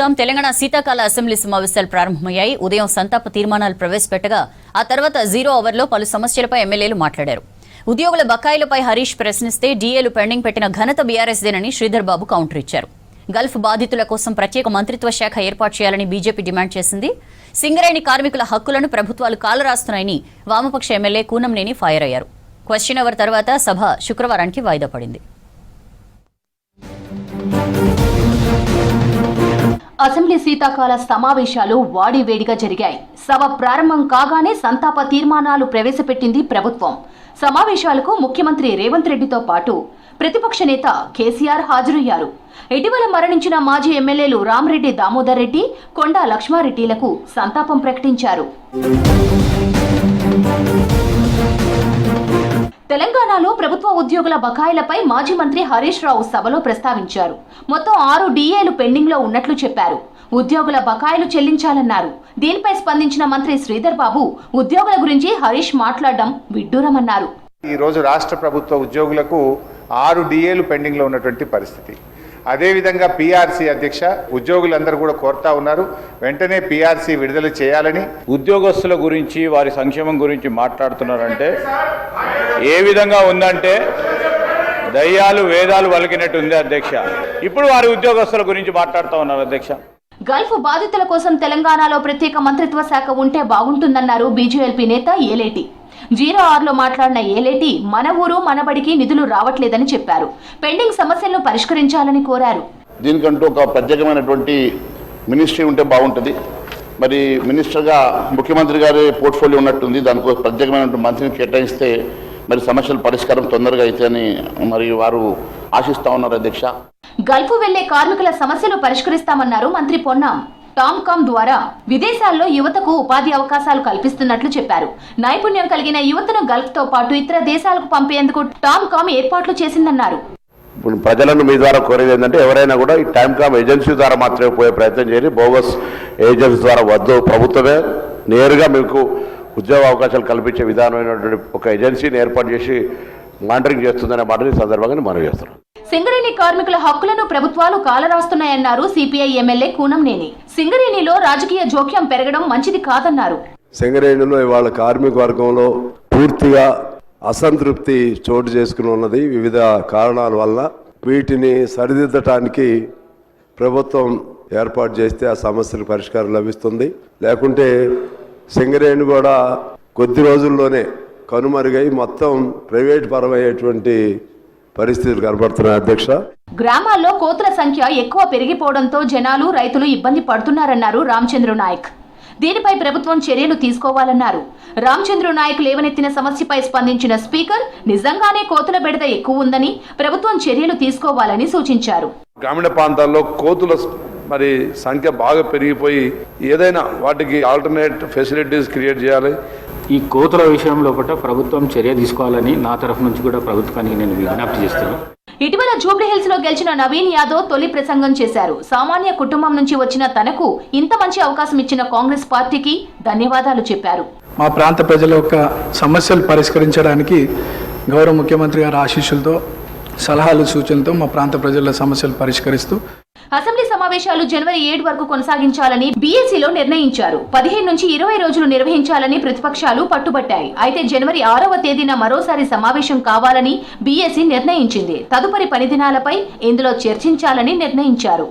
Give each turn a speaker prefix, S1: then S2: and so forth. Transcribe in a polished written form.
S1: చూద్దాం. తెలంగాణ శీతాకాల అసెంబ్లీ సమావేశాలు ప్రారంభమయ్యాయి. ఉదయం సంతాప తీర్మానాలు ప్రవేశపెట్టగా ఆ తర్వాత 0 ఓవర్లో పలు సమస్యలపై ఎమ్మెల్యేలు మాట్లాడారు. ఉద్యోగుల బకాయిలపై హరీష్ ప్రశ్నిస్తే డీఏలు పెండింగ్ పెట్టిన ఘనత బీఆర్ఎస్దేనని శ్రీధర్ బాబు కౌంటర్ ఇచ్చారు. గల్ఫ్ బాధితుల కోసం ప్రత్యేక మంత్రిత్వ శాఖ ఏర్పాటు చేయాలని బీజేపీ డిమాండ్ చేసింది. సింగరేణి కార్మికుల హక్కులను ప్రభుత్వాలు కాలరాస్తున్నాయని వామపక్ష ఎమ్మెల్యే కూనంనేని ఫైర్ అయ్యారు. క్వశ్చన్ అవర్ తర్వాత సభ శుక్రవారానికి వాయిదా పడింది.
S2: అసెంబ్లీ శీతాకాల సమావేశాలు వాడివేడిగా జరిగాయి. సభ ప్రారంభం కాగానే సంతాప తీర్మానాలు ప్రవేశపెట్టింది ప్రభుత్వం. సమావేశాలకు ముఖ్యమంత్రి రేవంత్ రెడ్డితో పాటు ప్రతిపక్ష నేత కేసీఆర్ హాజరయ్యారు. ఇటీవల మరణించిన మాజీ ఎమ్మెల్యేలు రామరెడ్డి దామోదర్ రెడ్డి, కొండా లక్ష్మారెడ్డిలకు సంతాపం ప్రకటించారు. తెలంగాణలో ప్రభుత్వ ఉద్యోగుల బకాయిలపై మాజీ మంత్రి హరీష్ రావు సభలో ప్రస్తావించారు. మొత్తం 6 డీఏలు పెండింగ్ లో ఉన్నట్లు చెప్పారు. ఉద్యోగుల బకాయిలు చెల్లించాలన్నారు. దీనిపై స్పందించిన మంత్రి శ్రీధర్ బాబు ఉద్యోగుల గురించి హరీష్ మాట్లాడడం విడ్డూరమన్నారు.
S3: ఈ రోజు రాష్ట్ర ప్రభుత్వ ఉద్యోగులకు 6 డీఏలు పెండింగ్ లో ఉన్నటువంటి పరిస్థితి. అదేవిధంగా పీఆర్సీ అధ్యక్ష ఉద్యోగులందరూ కూడా కోరుతా ఉన్నారు, వెంటనే పీఆర్సీ విడుదల చేయాలని.
S4: ఉద్యోగస్తుల గురించి వారి సంక్షేమం గురించి మాట్లాడుతున్నారంటే ఏ విధంగా ఉందంటే దయ్యాలు వేదాలు వలికినట్టు ఉంది అధ్యక్ష. ఇప్పుడు వారి ఉద్యోగస్తుల గురించి మాట్లాడుతూ ఉన్నారు అధ్యక్ష.
S2: గల్ఫ్ బాధితుల కోసం తెలంగాణలో ప్రత్యేక మంత్రిత్వ శాఖ ఉంటే బాగుంటుందన్నారు బీజేపీ నేత ఏలేటి. 06లో మాట్లాడిన ఏలేటి మన ఊరు మనబడికి నిధులు రావట్లేదని చెప్పారు. పెండింగ్ సమస్యలను పరిష్కరించాలని కోరారు.
S5: దీనికంటూ ఒక ప్రత్యేకమైనటువంటి మినిస్ట్రీ ఉంటే బాగుంటుంది. మరి మినిస్టర్గా ముఖ్యమంత్రి గారి పోర్ట్ఫోలియో ఉన్నట్టుంది. దానికి ప్రత్యేకమైనటువంటి మంత్రిని కేటాయిస్తే మరి సమస్యల పరిష్కారం తొందరగా అయితేని మరి వారు ఆశిస్తా ఉన్నారు అధ్యక్ష.
S2: గల్ఫ్ వెళ్లే కార్మికుల సమస్యలు పరిష్కరిస్తామన్నారు మంత్రి పొన్నాం. టామ్కామ్ ద్వారా విదేశాల్లో యువతకు ఉపాధి అవకాశాలు కల్పిస్తున్నట్లు చెప్పారు. నైపుణ్యం కలిగిన యువతను గల్ఫ్ తో పాటు ఇతర దేశాలకు పంపేందుకు టామ్కామ్ ఏర్పాట్లు చేసిందన్నారు.
S5: ఇప్పుడు ప్రజలను మీ ద్వారా కోరేది ఏంటంటే ఎవరైనా కూడా ఈ టామ్కామ్ ఏజెన్సీ ద్వారా మాత్రమే పోయే ప్రయత్నం చేయాలి. బోగస్ ఏజెన్సీ ద్వారా వద్దు. ప్రభుత్వమే నేరుగా మీకు ఉద్యోగ అవకాశాలు కల్పించే విధానమైనటువంటి ఒక ఏజెన్సీని ఏర్పాటు చేసి మానిటరింగ్ చేస్తుందనే మాటని సందర్భంగా మనం చేస్తున్నాం.
S2: సింగరేణి కార్మికుల హక్కులను ప్రభుత్వాలు కాలరాస్తున్నాయన్నారు సిపిఐ ఎమ్మెల్యే కూనంనేని. సింగరేణిలో రాజకీయ జోక్యం పెరగడం మంచిది కాదన్నారు.
S6: సింగరేణిలో ఇవాళ కార్మిక వర్గంలో పూర్తిగా అసంతృప్తి చోటు చేసుకుని ఉన్నది వివిధ కారణాల వల్ల. వీటిని సరిదిద్దటానికి ప్రభుత్వం ఏర్పాటు చేస్తే ఆ సమస్యలకు పరిష్కారం లభిస్తుంది. లేకుంటే సింగరేణి కూడా కొద్ది రోజుల్లోనే కనుమరుగై మొత్తం ప్రైవేట్ పరమయ్యేటువంటి పరిస్థితులు కనబడుతున్నాయి అధ్యక్ష.
S2: గ్రామాల్లో కోతుల సంఖ్య ఎక్కువ పెరిగిపోవడంతో జనాలు, రైతులు ఇబ్బంది పడుతున్నారన్నారు రామచంద్ర నాయక్. దీనిపై ప్రభుత్వం చర్యలు తీసుకోవాలన్నారు. రామచంద్ర నాయక్ లేవనెత్తిన సమస్యపై స్పందించిన స్పీకర్ నిజంగానే కోతుల బెడద ఎక్కువ ఉందని ప్రభుత్వం చర్యలు తీసుకోవాలని సూచించారు.
S6: గ్రామీణ ప్రాంతాల్లో కోతుల మరి సంఖ్య బాగా పెరిగిపోయి ఏదైనా వాటికి ఆల్టర్నేట్ ఫెసిలిటీస్ క్రియేట్ చేయాలి.
S7: ఈ కోతుల విషయంలో కూడా ప్రభుత్వం చర్య తీసుకోవాలని నా తరఫు నుంచి కూడా ప్రభుత్వానికి నేను విజ్ఞప్తి చేస్తాను.
S2: ఇటీవల జూబ్లీహిల్స్ లో గెలిచిన నవీన్ యాదవ్ తొలి ప్రసంగం చేశారు. సామాన్య కుటుంబం నుంచి వచ్చిన తనకు ఇంత మంచి అవకాశం ఇచ్చిన కాంగ్రెస్ పార్టీకి ధన్యవాదాలు చెప్పారు.
S8: మా ప్రాంత ప్రజల యొక్క సమస్యలు పరిష్కరించడానికి గౌరవ ముఖ్యమంత్రి గారి ఆశీస్సులతో, సలహాలు, సూచనలతో మా ప్రాంత ప్రజల సమస్యలు పరిష్కరిస్తూ
S2: అసెంబ్లీ సమావేశాలు జనవరి 7 వరకు కొనసాగించాలని బీఎస్సీలో నిర్ణయించారు. 15 నుంచి 20 రోజులు నిర్వహించాలని ప్రతిపక్షాలు పట్టుబట్టాయి. అయితే జనవరి 6వ తేదీన మరోసారి సమావేశం కావాలని బీఎస్సీ నిర్ణయించింది. తదుపరి 10 దినాలపై ఇందులో చర్చించాలని నిర్ణయించారు.